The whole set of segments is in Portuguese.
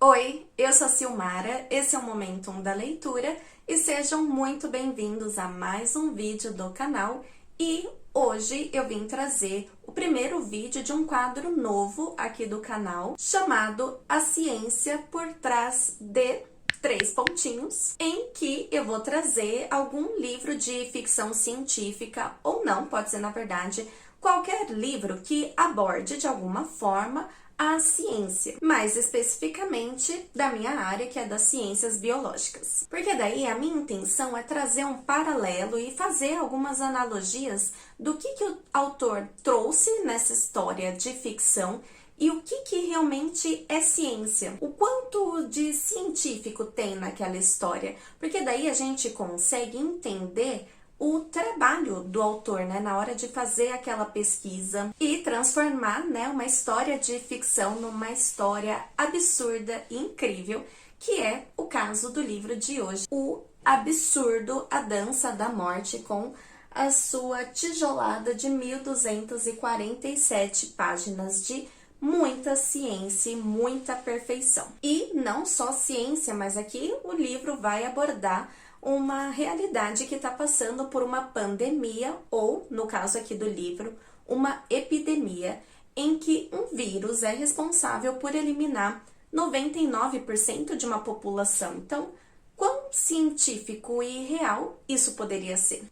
Oi, eu sou a Silmara, esse é o Momentum da Leitura e sejam muito bem-vindos a mais um vídeo do canal. E hoje eu vim trazer o primeiro vídeo de um quadro novo aqui do canal, chamado A Ciência por Trás de Três Pontinhos, em que eu vou trazer algum livro de ficção científica, ou não, pode ser na verdade, qualquer livro que aborde de alguma forma a ciência, mais especificamente da minha área, que é das ciências biológicas. Porque daí a minha intenção é trazer um paralelo e fazer algumas analogias do que o autor trouxe nessa história de ficção e o que realmente é ciência. O quanto de científico tem naquela história. Porque daí a gente consegue entender o trabalho do autor, né, na hora de fazer aquela pesquisa e transformar, né, uma história de ficção numa história absurda e incrível, que é o caso do livro de hoje, O Absurdo, A Dança da Morte, com a sua tijolada de 1247 páginas de muita ciência e muita perfeição. E não só ciência, mas aqui o livro vai abordar uma realidade que está passando por uma pandemia, ou, no caso aqui do livro, uma epidemia, em que um vírus é responsável por eliminar 99% de uma população. Então, quão científico e real isso poderia ser?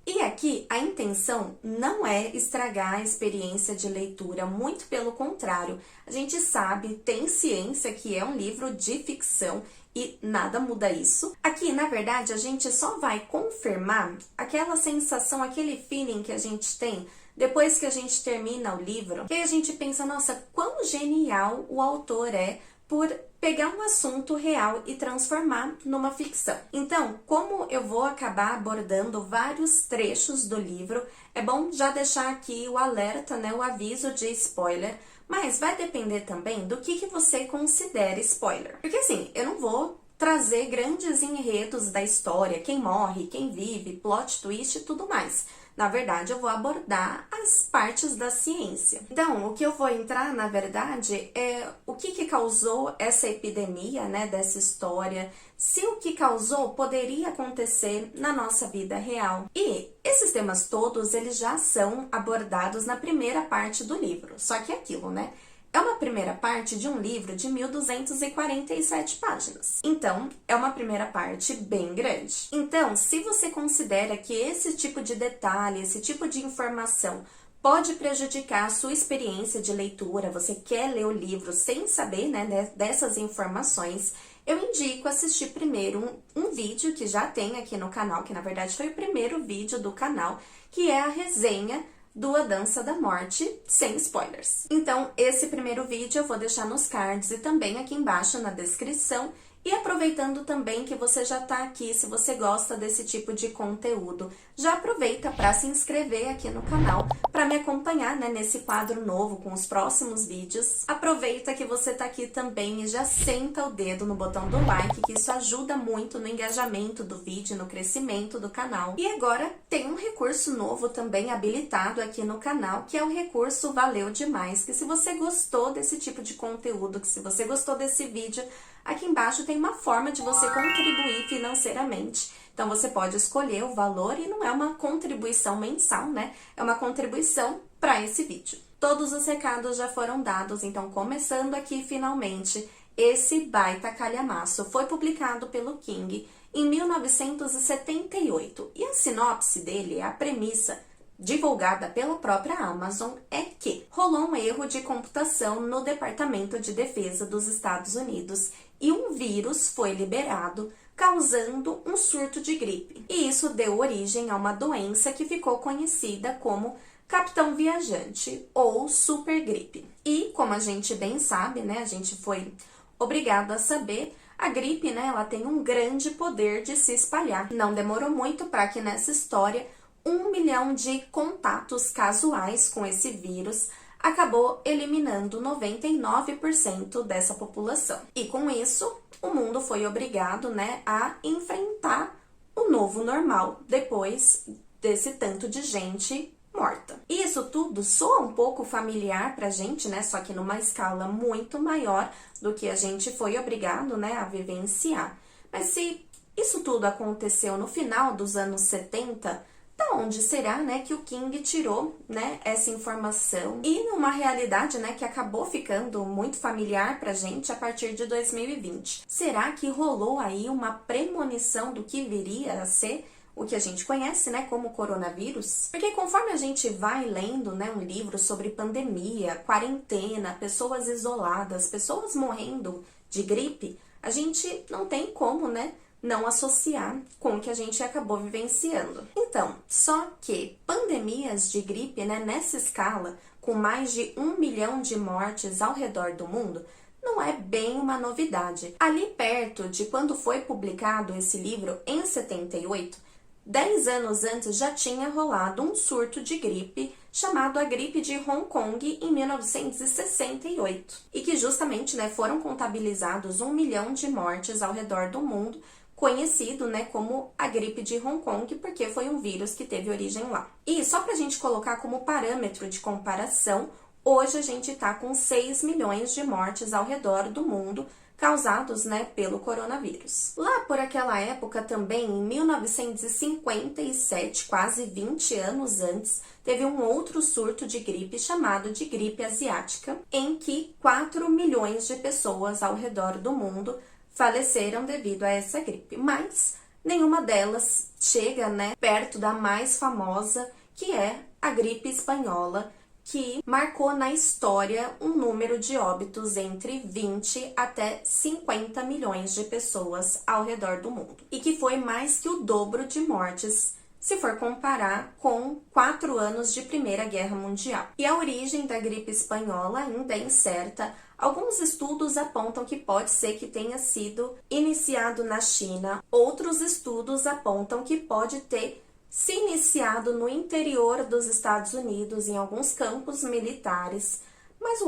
E aqui a intenção não é estragar a experiência de leitura, muito pelo contrário. A gente sabe, tem ciência que é um livro de ficção e nada muda isso. Aqui, na verdade, a gente só vai confirmar aquela sensação, aquele feeling que a gente tem depois que a gente termina o livro, que a gente pensa, nossa, quão genial o autor é por pegar um assunto real e transformar numa ficção. Então, como eu vou acabar abordando vários trechos do livro, é bom já deixar aqui o alerta, né, o aviso de spoiler, mas vai depender também do que você considera spoiler. Porque assim, eu não vou trazer grandes enredos da história, quem morre, quem vive, plot twist e tudo mais. Na verdade, eu vou abordar as partes da ciência. Então, o que eu vou entrar, na verdade, é o que causou essa epidemia, né, dessa história, se o que causou poderia acontecer na nossa vida real. E esses temas todos, eles já são abordados na primeira parte do livro. Só que é aquilo, né? É uma primeira parte de um livro de 1247 páginas. Então, é uma primeira parte bem grande. Então, se você considera que esse tipo de detalhe, esse tipo de informação pode prejudicar a sua experiência de leitura, você quer ler o livro sem saber, né, dessas informações, eu indico assistir primeiro um vídeo que já tem aqui no canal, que na verdade foi o primeiro vídeo do canal, que é a resenha do A Dança da Morte, sem spoilers. Então, esse primeiro vídeo eu vou deixar nos cards e também aqui embaixo na descrição. E aproveitando também que você já tá aqui, se você gosta desse tipo de conteúdo, já aproveita para se inscrever aqui no canal, para me acompanhar, né, nesse quadro novo com os próximos vídeos. Aproveita que você tá aqui também e já senta o dedo no botão do like, que isso ajuda muito no engajamento do vídeo, no crescimento do canal. E agora tem um recurso novo também habilitado aqui no canal, que é o recurso Valeu Demais, que se você gostou desse tipo de conteúdo, que se você gostou desse vídeo, aqui embaixo tem uma forma de você contribuir financeiramente. Então, você pode escolher o valor e não é uma contribuição mensal, né? É uma contribuição para esse vídeo. Todos os recados já foram dados, então, começando aqui finalmente, esse baita calhamaço foi publicado pelo King em 1978. E a sinopse dele, a premissa divulgada pela própria Amazon, é que rolou um erro de computação no Departamento de Defesa dos Estados Unidos e um vírus foi liberado, causando um surto de gripe. E isso deu origem a uma doença que ficou conhecida como Capitão Viajante ou Supergripe. E, como a gente bem sabe, né, a gente foi obrigado a saber, a gripe, né, ela tem um grande poder de se espalhar. Não demorou muito para que nessa história 1 milhão de contatos casuais com esse vírus acabou eliminando 99% dessa população. E com isso, o mundo foi obrigado, né, a enfrentar o novo normal, depois desse tanto de gente morta. E isso tudo soa um pouco familiar pra gente, né? Só que numa escala muito maior do que a gente foi obrigado, né, a vivenciar. Mas se isso tudo aconteceu no final dos anos 70, da onde será, né, que o King tirou, né, essa informação? E numa realidade, né, que acabou ficando muito familiar pra gente a partir de 2020. Será que rolou aí uma premonição do que viria a ser o que a gente conhece, né, como coronavírus? Porque conforme a gente vai lendo, né, um livro sobre pandemia, quarentena, pessoas isoladas, pessoas morrendo de gripe, a gente não tem como, né, não associar com o que a gente acabou vivenciando. Então, só que pandemias de gripe, né, nessa escala, com mais de 1 milhão de mortes ao redor do mundo, não é bem uma novidade. Ali perto de quando foi publicado esse livro, em 78, 10 anos antes já tinha rolado um surto de gripe chamado a gripe de Hong Kong em 1968 e que justamente, né, foram contabilizados 1 milhão de mortes ao redor do mundo, conhecido, né, como a gripe de Hong Kong, porque foi um vírus que teve origem lá. E só pra gente colocar como parâmetro de comparação, hoje a gente tá com 6 milhões de mortes ao redor do mundo, causados, né, pelo coronavírus. Lá por aquela época também, em 1957, quase 20 anos antes, teve um outro surto de gripe chamado de gripe asiática, em que 4 milhões de pessoas ao redor do mundo faleceram devido a essa gripe, mas nenhuma delas chega, né, perto da mais famosa, que é a gripe espanhola, que marcou na história um número de óbitos entre 20 até 50 milhões de pessoas ao redor do mundo, e que foi mais que o dobro de mortes se for comparar com 4 anos de Primeira Guerra Mundial. E a origem da gripe espanhola ainda é incerta. Alguns estudos apontam que pode ser que tenha sido iniciado na China, outros estudos apontam que pode ter se iniciado no interior dos Estados Unidos, em alguns campos militares. Mas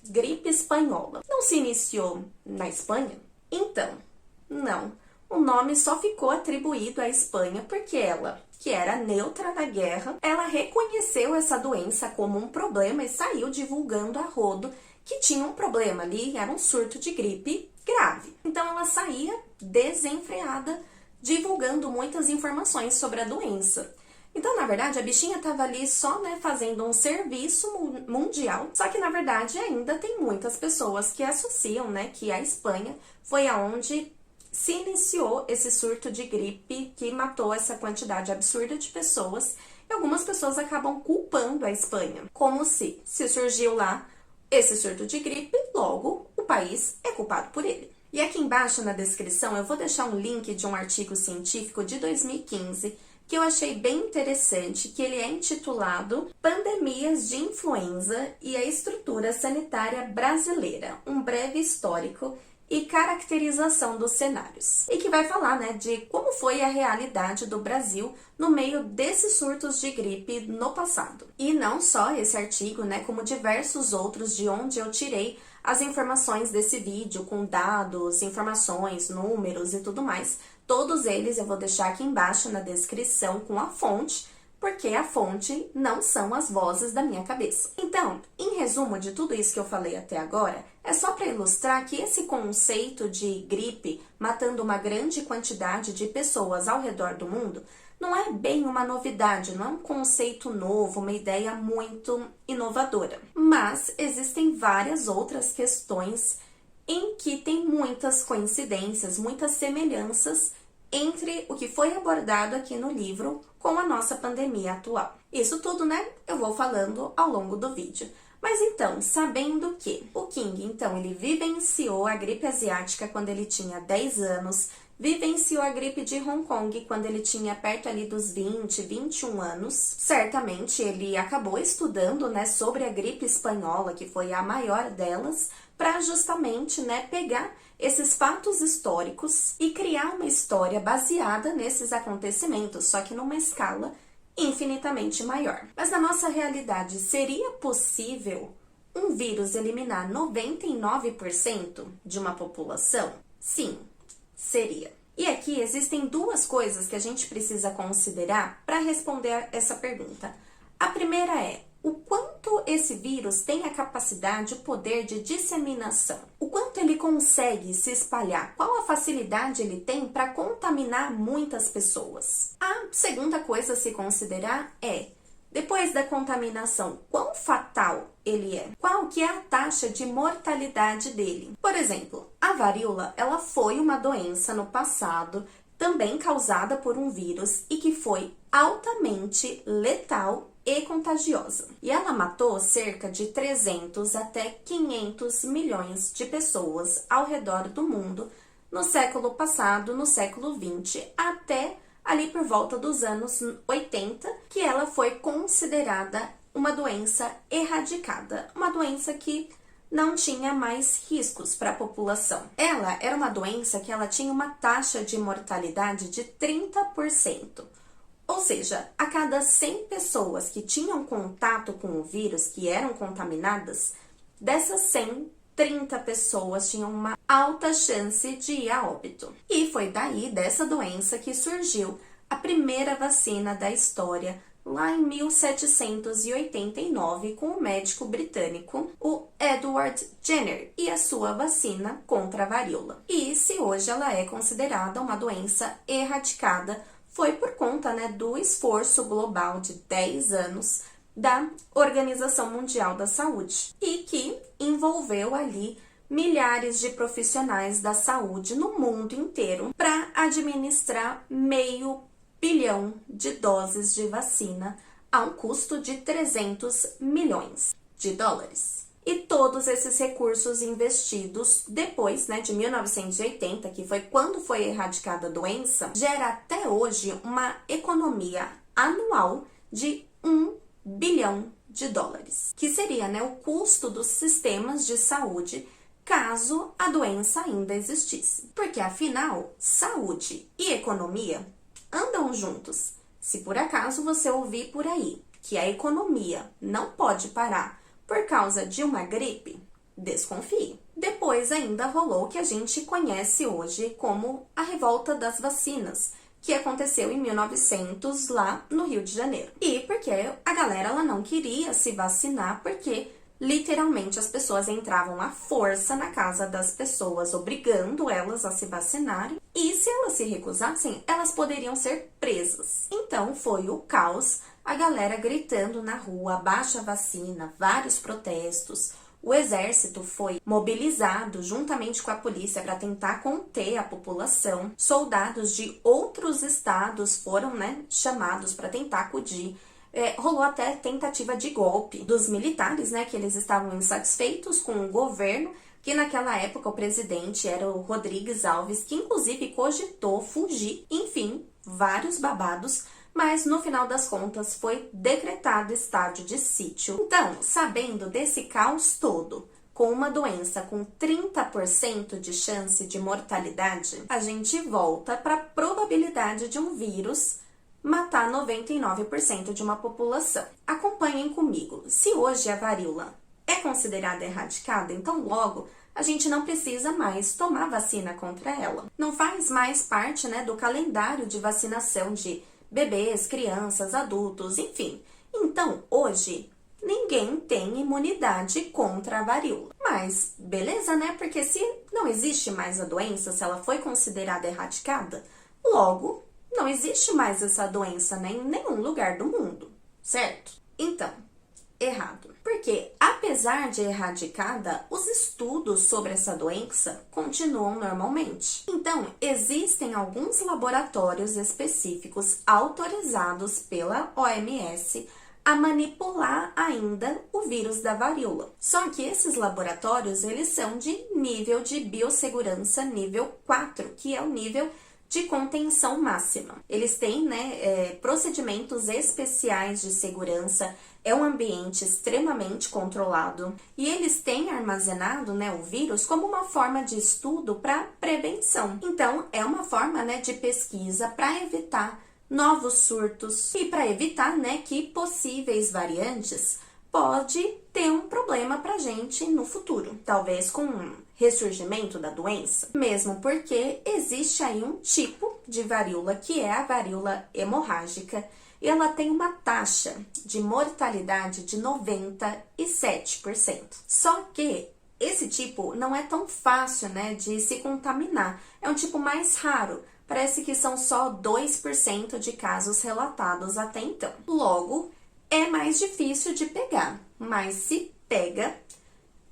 gripe espanhola não se iniciou na Espanha? Então, não. O nome só ficou atribuído à Espanha porque ela, que era neutra na guerra, ela reconheceu essa doença como um problema e saiu divulgando a rodo que tinha um problema ali, era um surto de gripe grave. Então ela saía desenfreada, divulgando muitas informações sobre a doença. Então, na verdade, a bichinha estava ali só, né, fazendo um serviço mundial, só que, na verdade, ainda tem muitas pessoas que associam, né, que a Espanha foi aonde se iniciou esse surto de gripe que matou essa quantidade absurda de pessoas, e algumas pessoas acabam culpando a Espanha, como se surgiu lá esse surto de gripe, logo o país é culpado por ele. E aqui embaixo na descrição eu vou deixar um link de um artigo científico de 2015 que eu achei bem interessante, que ele é intitulado Pandemias de Influenza e a Estrutura Sanitária Brasileira, um breve histórico e caracterização dos cenários. E que vai falar, né, de como foi a realidade do Brasil no meio desses surtos de gripe no passado. E não só esse artigo, né, como diversos outros de onde eu tirei as informações desse vídeo, com dados, informações, números e tudo mais. Todos eles eu vou deixar aqui embaixo na descrição com a fonte, porque a fonte não são as vozes da minha cabeça. Então, em resumo de tudo isso que eu falei até agora, é só para ilustrar que esse conceito de gripe matando uma grande quantidade de pessoas ao redor do mundo não é bem uma novidade, não é um conceito novo, uma ideia muito inovadora. Mas existem várias outras questões em que tem muitas coincidências, muitas semelhanças entre o que foi abordado aqui no livro com a nossa pandemia atual. Isso tudo, né, eu vou falando ao longo do vídeo. Mas então, sabendo que o King, então, ele vivenciou a gripe asiática quando ele tinha 10 anos, vivenciou a gripe de Hong Kong quando ele tinha perto ali dos 20, 21 anos, certamente ele acabou estudando, né, sobre a gripe espanhola, que foi a maior delas, para justamente, né, pegar esses fatos históricos e criar uma história baseada nesses acontecimentos, só que numa escala infinitamente maior. Mas na nossa realidade, seria possível um vírus eliminar 99% de uma população? Sim, seria. E aqui existem duas coisas que a gente precisa considerar para responder essa pergunta. A primeira é o quanto esse vírus tem a capacidade, o poder de disseminação. O quanto ele consegue se espalhar, qual a facilidade ele tem para contaminar muitas pessoas. A segunda coisa a se considerar é, depois da contaminação, quão fatal ele é? Qual que é a taxa de mortalidade dele? Por exemplo, a varíola, ela foi uma doença no passado, também causada por um vírus e que foi altamente letal e contagiosa. E ela matou cerca de 300 até 500 milhões de pessoas ao redor do mundo no século passado, no século 20, até ali por volta dos anos 80, que ela foi considerada uma doença erradicada, uma doença que não tinha mais riscos para a população. Ela era uma doença que ela tinha uma taxa de mortalidade de 30%. Ou seja, a cada 100 pessoas que tinham contato com o vírus, que eram contaminadas, dessas 100, 30 pessoas tinham uma alta chance de ir a óbito. E foi daí, dessa doença, que surgiu a primeira vacina da história, lá em 1789, com o médico britânico, o Edward Jenner, e a sua vacina contra a varíola. E se hoje ela é considerada uma doença erradicada, foi por conta, do esforço global de 10 anos da Organização Mundial da Saúde e que envolveu ali milhares de profissionais da saúde no mundo inteiro para administrar $500 bilhão de doses de vacina a um custo de 300 milhões de dólares. E todos esses recursos investidos depois, de 1980, que foi quando foi erradicada a doença, gera até hoje uma economia anual de $1 bilhão, que seria, o custo dos sistemas de saúde caso a doença ainda existisse. Porque, afinal, saúde e economia andam juntos. Se por acaso você ouvir por aí que a economia não pode parar por causa de uma gripe, desconfie. Depois ainda rolou o que a gente conhece hoje como a revolta das vacinas, que aconteceu em 1900 lá no Rio de Janeiro. E porque a galera ela não queria se vacinar porque literalmente as pessoas entravam à força na casa das pessoas, obrigando elas a se vacinarem. E se elas se recusassem, elas poderiam ser presas. Então foi o caos, a galera gritando na rua, baixa a vacina, vários protestos. O exército foi mobilizado juntamente com a polícia para tentar conter a população. Soldados de outros estados foram, chamados para tentar acudir. Rolou até tentativa de golpe dos militares, que eles estavam insatisfeitos com o governo, que naquela época o presidente era o Rodrigues Alves, que inclusive cogitou fugir, enfim, vários babados, mas no final das contas foi decretado estado de sítio. Então, sabendo desse caos todo, com uma doença com 30% de chance de mortalidade, a gente volta para a probabilidade de um vírus matar 99% de uma população. Acompanhem comigo. Se hoje a varíola é considerada erradicada, então logo a gente não precisa mais tomar vacina contra ela. Não faz mais parte, do calendário de vacinação de bebês, crianças, adultos, enfim. Então, hoje, ninguém tem imunidade contra a varíola. Mas, beleza, Porque se não existe mais a doença, se ela foi considerada erradicada, logo não existe mais essa doença em nenhum lugar do mundo, certo? Então, errado. Porque, apesar de erradicada, os estudos sobre essa doença continuam normalmente. Então, existem alguns laboratórios específicos autorizados pela OMS a manipular ainda o vírus da varíola. Só que esses laboratórios, eles são de nível de biossegurança nível 4, que é o nível de contenção máxima. Eles têm, procedimentos especiais de segurança, é um ambiente extremamente controlado e eles têm armazenado, o vírus como uma forma de estudo para prevenção. Então, é uma forma, de pesquisa para evitar novos surtos e para evitar, que possíveis variantes pode ter um problema pra gente no futuro, talvez com um ressurgimento da doença, mesmo porque existe aí um tipo de varíola que é a varíola hemorrágica e ela tem uma taxa de mortalidade de 97%. Só que esse tipo não é tão fácil, né, de se contaminar. É um tipo mais raro. Parece que são só 2% de casos relatados até então. Logo, é mais difícil de pegar, mas se pega,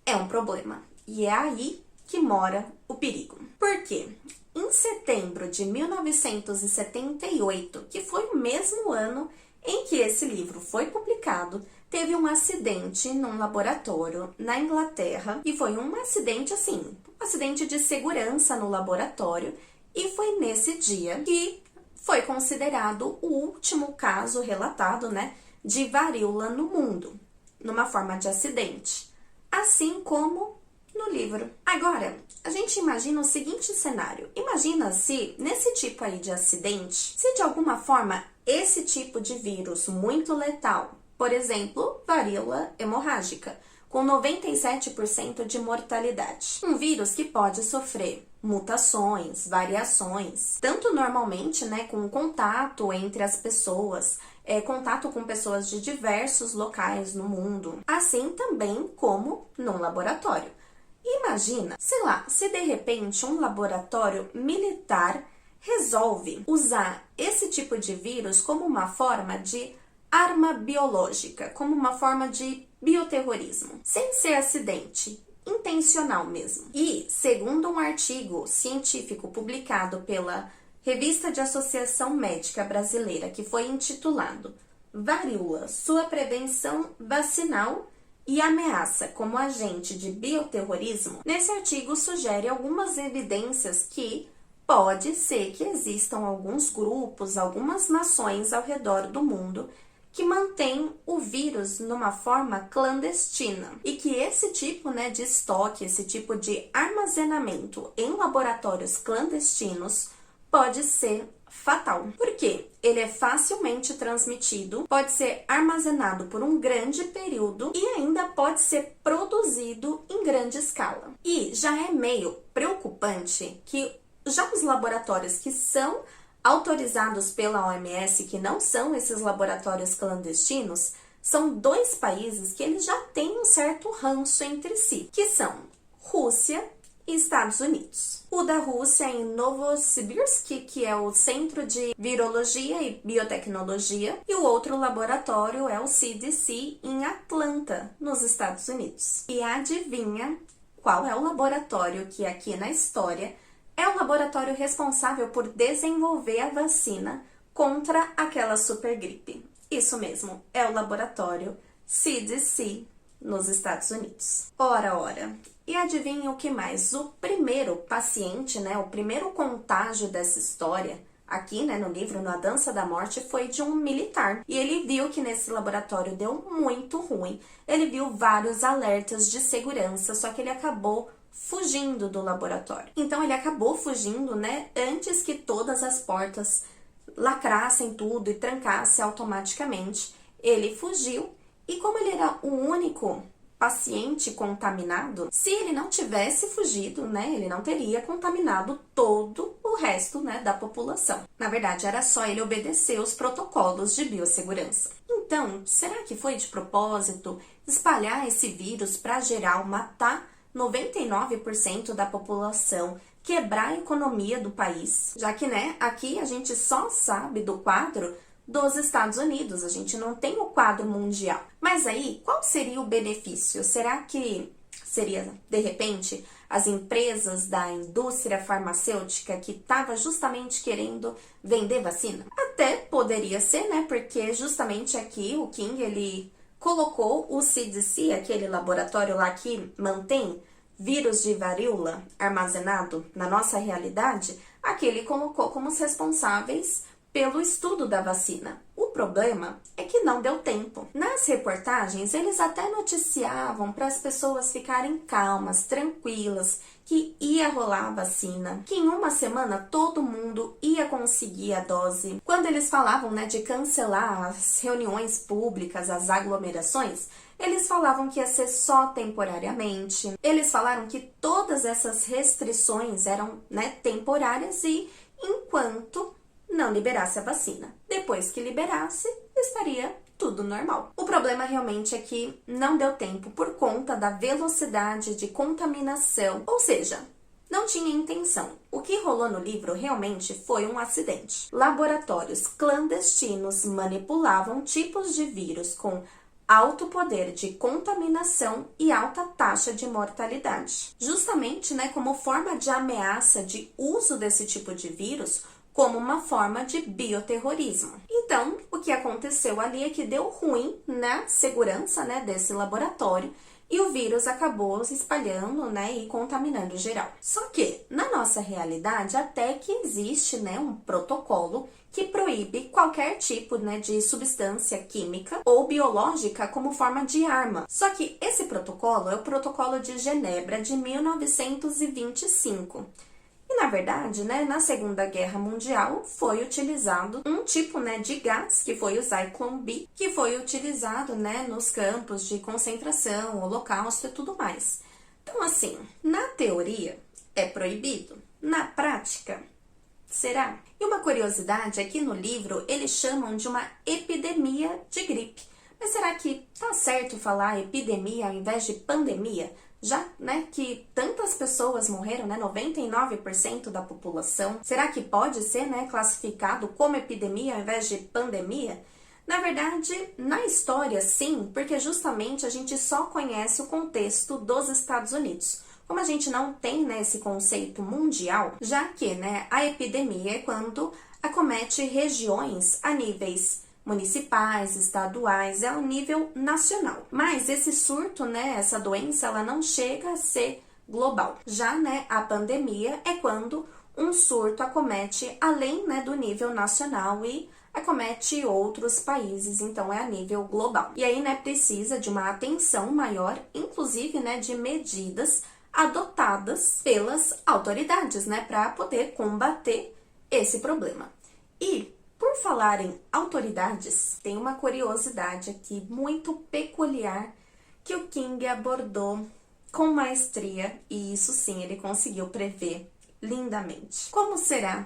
é um problema. E é aí que mora o perigo. Por quê? Em setembro de 1978, que foi o mesmo ano em que esse livro foi publicado, teve um acidente num laboratório na Inglaterra, e foi um acidente assim, um acidente de segurança no laboratório, e foi nesse dia que foi considerado o último caso relatado, né, de varíola no mundo, numa forma de acidente, assim como no livro. Agora, a gente imagina o seguinte cenário. Imagina se, nesse tipo aí de acidente, se de alguma forma esse tipo de vírus muito letal, por exemplo, varíola hemorrágica, com 97% de mortalidade. Um vírus que pode sofrer mutações, variações, tanto normalmente, né, com contato entre as pessoas, contato com pessoas de diversos locais no mundo, assim também como num laboratório. Imagina, sei lá, se de repente um laboratório militar resolve usar esse tipo de vírus como uma forma de arma biológica, como uma forma de bioterrorismo, sem ser acidente, intencional mesmo. E, segundo um artigo científico publicado pela Revista de Associação Médica Brasileira, que foi intitulado Varíola, sua prevenção vacinal e ameaça como agente de bioterrorismo, nesse artigo sugere algumas evidências que pode ser que existam alguns grupos, algumas nações ao redor do mundo que mantém o vírus numa forma clandestina e que esse tipo, né, de estoque, esse tipo de armazenamento em laboratórios clandestinos pode ser fatal. Por quê? Ele é facilmente transmitido, pode ser armazenado por um grande período e ainda pode ser produzido em grande escala. E já é meio preocupante que já os laboratórios que são autorizados pela OMS, que não são esses laboratórios clandestinos, são dois países que eles já têm um certo ranço entre si, que são Rússia e Estados Unidos. O da Rússia é em Novosibirsk, que é o Centro de Virologia e Biotecnologia, e o outro laboratório é o CDC em Atlanta, nos Estados Unidos. E adivinha qual é o laboratório que aqui na história é o laboratório responsável por desenvolver a vacina contra aquela supergripe? Isso mesmo, é o laboratório CDC nos Estados Unidos. Ora. E adivinha o que mais? O primeiro paciente, né, o primeiro contágio dessa história, aqui, né, no livro, na Dança da Morte, foi de um militar. E ele viu que nesse laboratório deu muito ruim. Ele viu vários alertas de segurança, só que ele acabou fugindo do laboratório. Então ele acabou fugindo, né, antes que todas as portas lacrassem tudo e trancassem automaticamente. Ele fugiu e como ele era o único paciente contaminado, se ele não tivesse fugido, né, ele não teria contaminado todo o resto, né, da população. Na verdade, era só ele obedecer os protocolos de biossegurança. Então, será que foi de propósito espalhar esse vírus para geral, matar 99% da população, quebrar a economia do país? Já que, né, aqui a gente só sabe do quadro dos Estados Unidos, a gente não tem o quadro mundial. Mas aí, qual seria o benefício? Será que seria, de repente, as empresas da indústria farmacêutica que estava justamente querendo vender vacina? Até poderia ser, né? Porque justamente aqui o King, ele colocou o CDC, aquele laboratório lá que mantém vírus de varíola armazenado na nossa realidade, aqui ele colocou como os responsáveis pelo estudo da vacina. O problema é que não deu tempo. Nas reportagens, eles até noticiavam para as pessoas ficarem calmas, tranquilas, que ia rolar a vacina, que em uma semana todo mundo ia conseguir a dose. Quando eles falavam, né, de cancelar as reuniões públicas, as aglomerações, eles falavam que ia ser só temporariamente. Eles falaram que todas essas restrições eram, né, temporárias e enquanto não liberasse a vacina. Depois que liberasse, estaria tudo normal. O problema realmente é que não deu tempo por conta da velocidade de contaminação, ou seja, não tinha intenção. O que rolou no livro realmente foi um acidente. Laboratórios clandestinos manipulavam tipos de vírus com alto poder de contaminação e alta taxa de mortalidade. Justamente, como forma de ameaça de uso desse tipo de vírus como uma forma de bioterrorismo. Então, o que aconteceu ali é que deu ruim na segurança, desse laboratório e o vírus acabou se espalhando, e contaminando geral. Só que, na nossa realidade, até que existe, um protocolo que proíbe qualquer tipo, de substância química ou biológica como forma de arma. Só que esse protocolo é o Protocolo de Genebra de 1925. E, na verdade, na Segunda Guerra Mundial foi utilizado um tipo de gás, que foi o Zyklon B, que foi utilizado nos campos de concentração, holocausto e tudo mais. Então, assim, na teoria é proibido, na prática, será? E uma curiosidade é que no livro eles chamam de uma epidemia de gripe. Mas será que tá certo falar epidemia ao invés de pandemia? Já, que tantas pessoas morreram, 99% da população, será que pode ser, classificado como epidemia ao invés de pandemia? Na verdade, na história, sim, porque justamente a gente só conhece o contexto dos Estados Unidos. Como a gente não tem, esse conceito mundial, já que, a epidemia é quando acomete regiões a níveis municipais, estaduais, é ao nível nacional. Mas esse surto, essa doença, ela não chega a ser global. Já, a pandemia é quando um surto acomete além, do nível nacional e acomete outros países, então é a nível global. E aí, precisa de uma atenção maior, inclusive, de medidas adotadas pelas autoridades, para poder combater esse problema. E por falar em autoridades, tem uma curiosidade aqui muito peculiar que o King abordou com maestria, e isso sim ele conseguiu prever lindamente. Como será,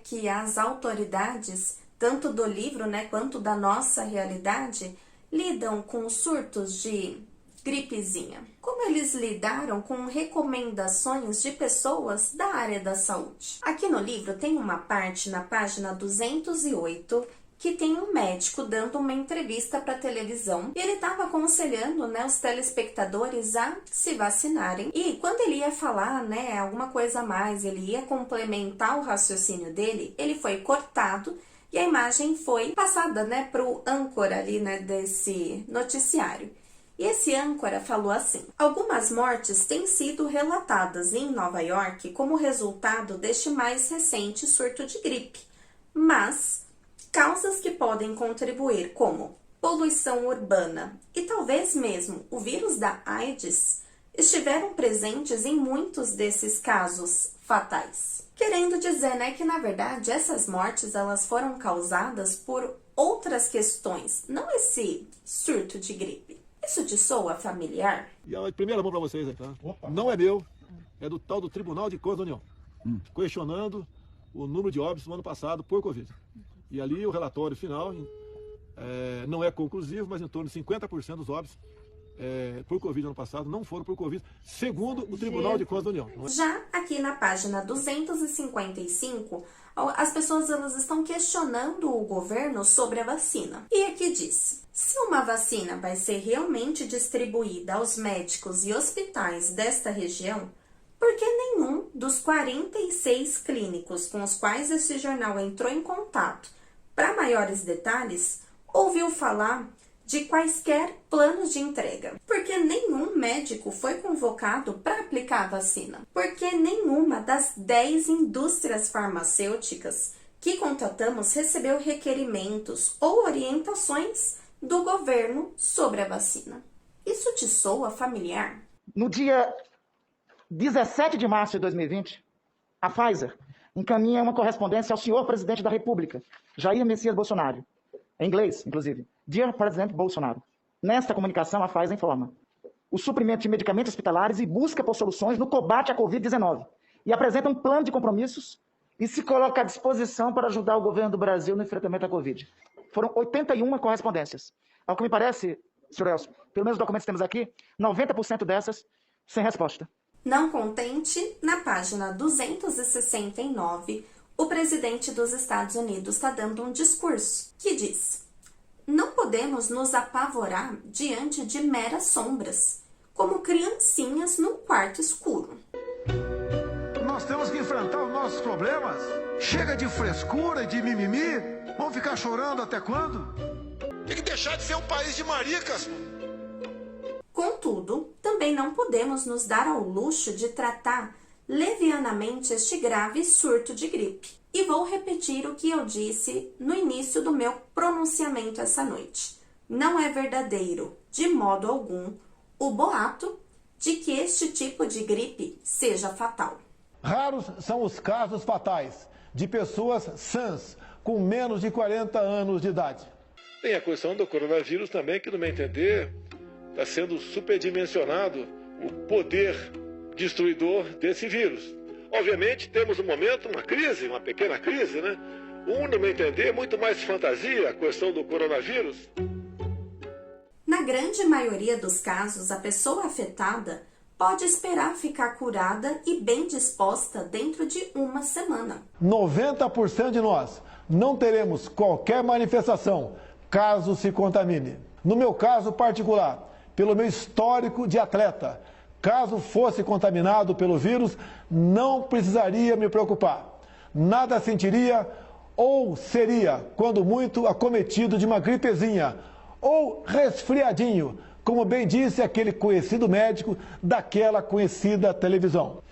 que as autoridades, tanto do livro, quanto da nossa realidade, lidam com surtos de gripezinha? Como eles lidaram com recomendações de pessoas da área da saúde? Aqui no livro tem uma parte na página 208 que tem um médico dando uma entrevista para televisão e ele estava aconselhando, os telespectadores a se vacinarem. E quando ele ia falar, alguma coisa a mais, ele ia complementar o raciocínio dele, ele foi cortado e a imagem foi passada, para o âncora ali, desse noticiário. E esse âncora falou assim: algumas mortes têm sido relatadas em Nova York como resultado deste mais recente surto de gripe, mas causas que podem contribuir, como poluição urbana e talvez mesmo o vírus da AIDS, estiveram presentes em muitos desses casos fatais. Querendo dizer, que na verdade essas mortes elas foram causadas por outras questões, não esse surto de gripe. Isso te soa familiar? E a primeira mão para vocês aí, tá? Opa. Não é meu, é do tal do Tribunal de Contas da União, questionando o número de óbitos no ano passado por Covid. E ali o relatório final não é conclusivo, mas em torno de 50% dos óbitos por Covid no ano passado não foram por Covid, segundo o Tribunal de Contas da União. Já aqui na página 255, as pessoas elas estão questionando o governo sobre a vacina. E aqui diz: se uma vacina vai ser realmente distribuída aos médicos e hospitais desta região, por que nenhum dos 46 clínicos com os quais esse jornal entrou em contato para maiores detalhes ouviu falar de quaisquer planos de entrega? Porque nenhum médico foi convocado para aplicar a vacina? Porque nenhuma das 10 indústrias farmacêuticas que contatamos recebeu requerimentos ou orientações do governo sobre a vacina? Isso te soa familiar? No dia 17 de março de 2020, a Pfizer encaminha uma correspondência ao senhor presidente da República, Jair Messias Bolsonaro, em inglês, inclusive. Dear President Bolsonaro. Nesta comunicação, a Pfizer informa o suprimento de medicamentos hospitalares e busca por soluções no combate à Covid-19 e apresenta um plano de compromissos e se coloca à disposição para ajudar o governo do Brasil no enfrentamento à Covid. Foram 81 correspondências. Ao que me parece, senhor Elcio, pelo menos os documentos que temos aqui, 90% dessas sem resposta. Não contente, na página 269, o presidente dos Estados Unidos está dando um discurso que diz: não podemos nos apavorar diante de meras sombras, como criancinhas num quarto escuro. Nós temos que enfrentar os nossos problemas. Chega de frescura e de mimimi. Vamos ficar chorando até quando? Tem que deixar de ser um país de maricas. Contudo, também não podemos nos dar ao luxo de tratar levianamente este grave surto de gripe. E vou repetir o que eu disse no início do meu pronunciamento essa noite. Não é verdadeiro, de modo algum, o boato de que este tipo de gripe seja fatal. Raros são os casos fatais de pessoas sãs com menos de 40 anos de idade. Tem a questão do coronavírus também, que no meu entender está sendo superdimensionado o poder destruidor desse vírus. Obviamente temos no momento uma crise, uma pequena crise, né? No meu entender, muito mais fantasia a questão do coronavírus. Na grande maioria dos casos, a pessoa afetada pode esperar ficar curada e bem disposta dentro de uma semana. 90% de nós não teremos qualquer manifestação caso se contamine. No meu caso particular, pelo meu histórico de atleta, caso fosse contaminado pelo vírus, não precisaria me preocupar. Nada sentiria ou seria, quando muito, acometido de uma gripezinha ou resfriadinho, como bem disse aquele conhecido médico daquela conhecida televisão.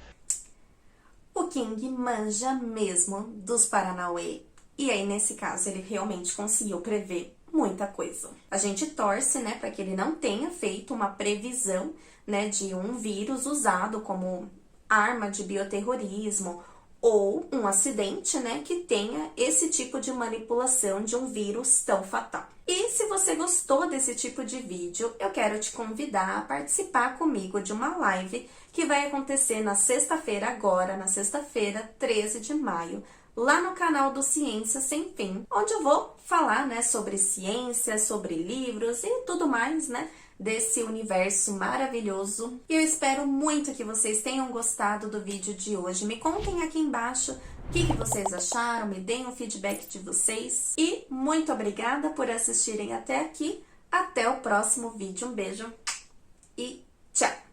O King manja mesmo dos Paranauê. E aí, nesse caso, ele realmente conseguiu prever muita coisa. A gente torce, né, para que ele não tenha feito uma previsão, né, de um vírus usado como arma de bioterrorismo ou um acidente, né, que tenha esse tipo de manipulação de um vírus tão fatal. E se você gostou desse tipo de vídeo, eu quero te convidar a participar comigo de uma live que vai acontecer na sexta-feira agora, na sexta-feira, 13 de maio, lá no canal do Ciência Sem Fim, onde eu vou falar, né, sobre ciência, sobre livros e tudo mais, né, desse universo maravilhoso. E eu espero muito que vocês tenham gostado do vídeo de hoje. Me contem aqui embaixo o que vocês acharam, me deem o feedback de vocês. E muito obrigada por assistirem até aqui. Até o próximo vídeo. Um beijo e tchau!